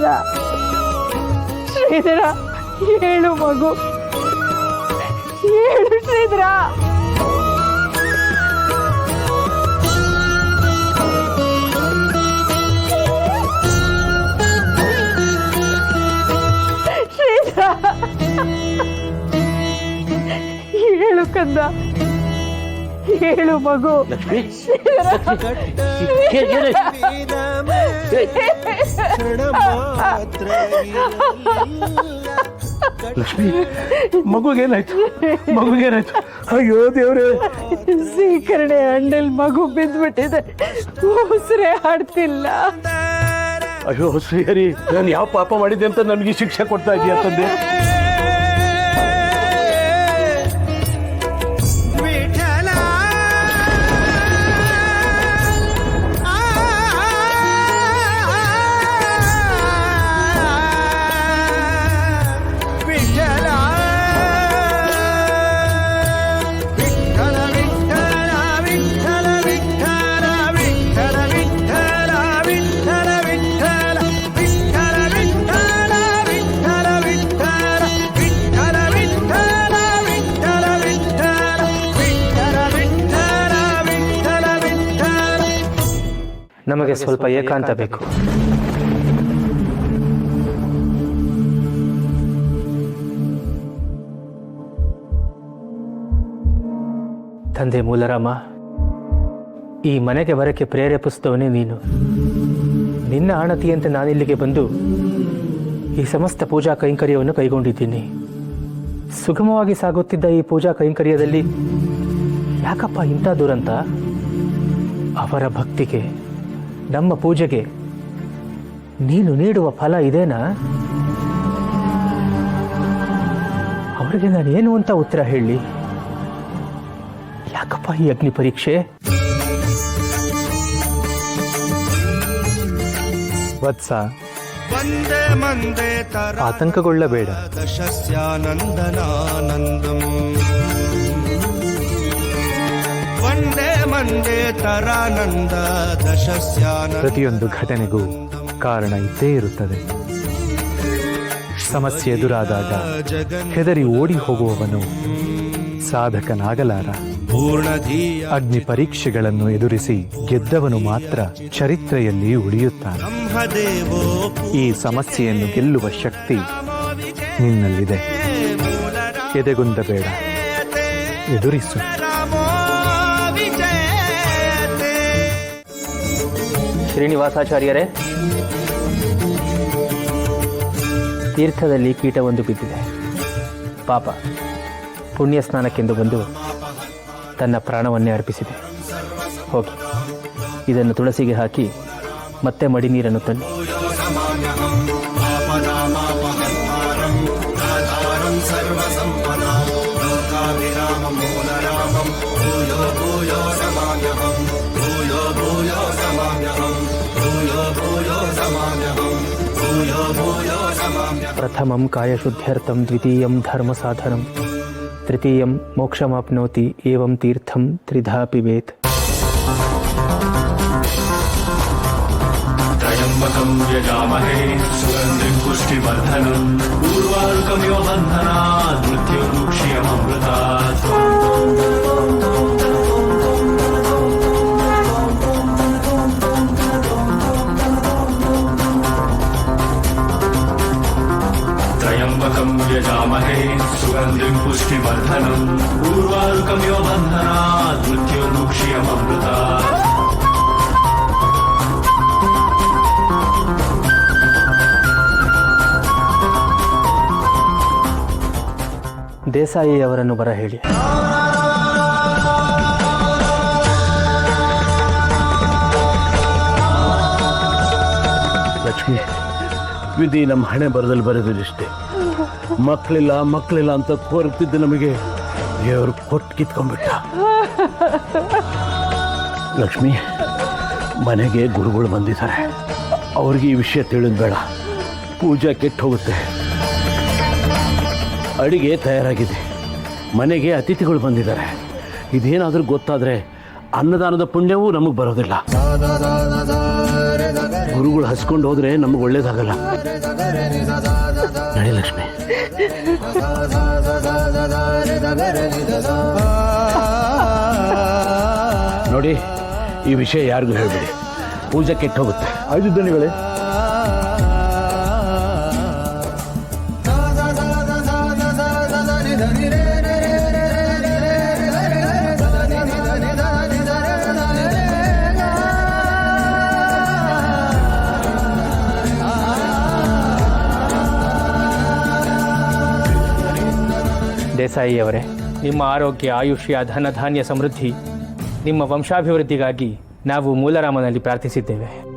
ಶ್ರೀಧರ ಶ್ರೀಧರ ಹೇಳು ಮಗು, ಹೇಳು ಶ್ರೀಧರ. ಶ್ರೀಧರ ಹೇಳು ಕಂದ, ಹೇಳು ಮಗು. ಲಕ್ಷ್ಮಿ, ಮಗುಗೇನಾಯ್ತು? ಮಗುಗೇನಾಯ್ತು? ಅಯ್ಯೋ ದೇವ್ರೆ, ಸೀಕರಣೆ ಅಂಡಲ್ ಮಗು ಬಿದ್ದ್ಬಿಟ್ಟಿದೆ, ಉಸಿರೇ ಆಡ್ತಿಲ್ಲ. ಅಯ್ಯೋ ಶ್ರೀಹರಿ, ನಾನು ಯಾವ ಪಾಪ ಮಾಡಿದ್ದೆ ಅಂತ ನನಗೆ ಶಿಕ್ಷೆ ಕೊಡ್ತಾ ಇದೀಯ ತಂದೆ? ನಮಗೆ ಸ್ವಲ್ಪ ಏಕಾಂತ ಬೇಕು. ತಂದೆ ಮೂಲರಾಮ, ಈ ಮನೆಗೆ ಬರಕ್ಕೆ ಪ್ರೇರೇಪಿಸಿದವನೇ ನೀನು. ನಿನ್ನ ಆಣತಿಯಂತೆ ನಾನಿಲ್ಲಿಗೆ ಬಂದು ಈ ಸಮಸ್ತ ಪೂಜಾ ಕೈಂಕರ್ಯವನ್ನು ಕೈಗೊಂಡಿದ್ದೀನಿ. ಸುಗಮವಾಗಿ ಸಾಗುತ್ತಿದ್ದ ಈ ಪೂಜಾ ಕೈಂಕರ್ಯದಲ್ಲಿ ಯಾಕಪ್ಪ ಇಂಥ ದುರಂತ? ಅವರ ಭಕ್ತಿಗೆ, ನಮ್ಮ ಪೂಜೆಗೆ ನೀನು ನೀಡುವ ಫಲ ಇದೇನಾ? ಅವರಿಗೆ ನಾನೇನು ಅಂತ ಉತ್ತರ ಹೇಳಿ? ಯಾಕಪ್ಪ ಈ ಅಗ್ನಿ ಪರೀಕ್ಷೆ? ವತ್ಸ, ಆತಂಕಗೊಳ್ಳಬೇಡ. ಪ್ರತಿಯೊಂದು ಘಟನೆಗೂ ಕಾರಣ ಇದ್ದೇ ಇರುತ್ತದೆ. ಸಮಸ್ಯೆ ಎದುರಾದಾಗ ಹೆದರಿ ಓಡಿ ಹೋಗುವವನು ಸಾಧಕನಾಗಲಾರ. ಅಗ್ನಿ ಪರೀಕ್ಷೆಗಳನ್ನು ಎದುರಿಸಿ ಗೆದ್ದವನು ಮಾತ್ರ ಚರಿತ್ರೆಯಲ್ಲಿ ಉಳಿಯುತ್ತಾನೆ. ಈ ಸಮಸ್ಯೆಯನ್ನು ಗೆಲ್ಲುವ ಶಕ್ತಿ ನಿನ್ನಲ್ಲಿದೆ. ಎದೆಗುಂದಬೇಡ, ಎದುರಿಸು. ಶ್ರೀನಿವಾಸಾಚಾರ್ಯರೇ, ತೀರ್ಥದಲ್ಲಿ ಕೀಟವೊಂದು ಬಿದ್ದಿದೆ. ಪಾಪ ಪುಣ್ಯ ಸ್ನಾನಕ್ಕೆಂದು ಬಂದು ತನ್ನ ಪ್ರಾಣವನ್ನೇ ಅರ್ಪಿಸಿದೆ. ಹೋಗಿ ಇದನ್ನು ತುಳಸಿಗೆ ಹಾಕಿ ಮತ್ತೆ ಮಡಿ ನೀರನ್ನು ತನ್ನಿ. ಪ್ರಥಮಂ ಕಾಯಶುದ್ಧ್ಯರ್ಥಂ, ದ್ವಿತೀಯಂ ಧರ್ಮ ಸಾಧನಂ, ತೃತೀಯಂ ಮೋಕ್ಷಮಾಪ್ನೋತಿ, ಏವಂ ತೀರ್ಥಂ ತ್ರಿಧಾ ಪಿಬೇತ್. ತ್ರಯಂಬಕಂ ಯಜಾಮಹೇ ಸುಗಂಧಿಂ ಪುಷ್ಟಿವರ್ಧನಂ, ಊರ್ವಾರುಕಮಿವ ಬಂಧನಾತ್ ಮೃತ್ಯುರ್ಮುಕ್ಷ್ಯಮೃತಾತ್. त्रयंबकं यजामहे सुगंधिं पुष्टिवर्धनम्, ऊर्वारुकमिव बन्धनात् मृत्युर्मुक्ष्यममृतात्. ದೇಸಾಯಿ ಅವರನ್ನು ಬರ ಹೇಳಿ. ಲಕ್ಷ್ಮಿ, ವಿಧಿ ನಮ್ಮ ಹಣೆ ಬರದಲ್ಲಿ ಬರೆದಿಷ್ಟೇ. ಮಕ್ಕಳಿಲ್ಲ ಅಂತ ಕೋರುತ್ತಿದ್ದ ನಮಗೆ ದೇವರು ಕೊಟ್ಟು ಕಿತ್ಕೊಂಡ್ಬಿಟ್ಟ. ಲಕ್ಷ್ಮಿ, ಮನೆಗೆ ಗುರುಗಳು ಬಂದಿದ್ದಾರೆ. ಅವ್ರಿಗೆ ಈ ವಿಷಯ ತಿಳಿದ್ ಬೇಡ. ಪೂಜೆ ಕೆಟ್ಟು ಹೋಗುತ್ತೆ. ಅಡಿಗೆ ತಯಾರಾಗಿದೆ. ಮನೆಗೆ ಅತಿಥಿಗಳು ಬಂದಿದ್ದಾರೆ. ಇದೇನಾದರೂ ಗೊತ್ತಾದರೆ ಅನ್ನದಾನದ ಪುಣ್ಯವೂ ನಮಗೆ ಬರೋದಿಲ್ಲ. ಗುರುಗಳು ಹಸ್ಕೊಂಡು ಹೋದ್ರೆ ನಮಗೆ ಒಳ್ಳೇದಾಗಲ್ಲ. ನಡಿ ಲಕ್ಷ್ಮಿ. ನೋಡಿ, ಈ ವಿಷಯ ಯಾರಿಗೂ ಹೇಳ್ಬೇಡಿ, ಪೂಜೆ ಕೆಟ್ಟೋಗುತ್ತೆ. ಆಯ್ತು ದಣಿಗಳೇ. ದೇಸಾಯಿಯವರೇ, ನಿಮ್ಮ ಆರೋಗ್ಯ, ಆಯುಷ್ಯ, ಧನ ಧಾನ್ಯ ಸಮೃದ್ಧಿ, ನಿಮ್ಮ ವಂಶಾಭಿವೃದ್ಧಿಗಾಗಿ ನಾವು ಮೂಲರಾಮನಲ್ಲಿ ಪ್ರಾರ್ಥಿಸಿದ್ದೇವೆ.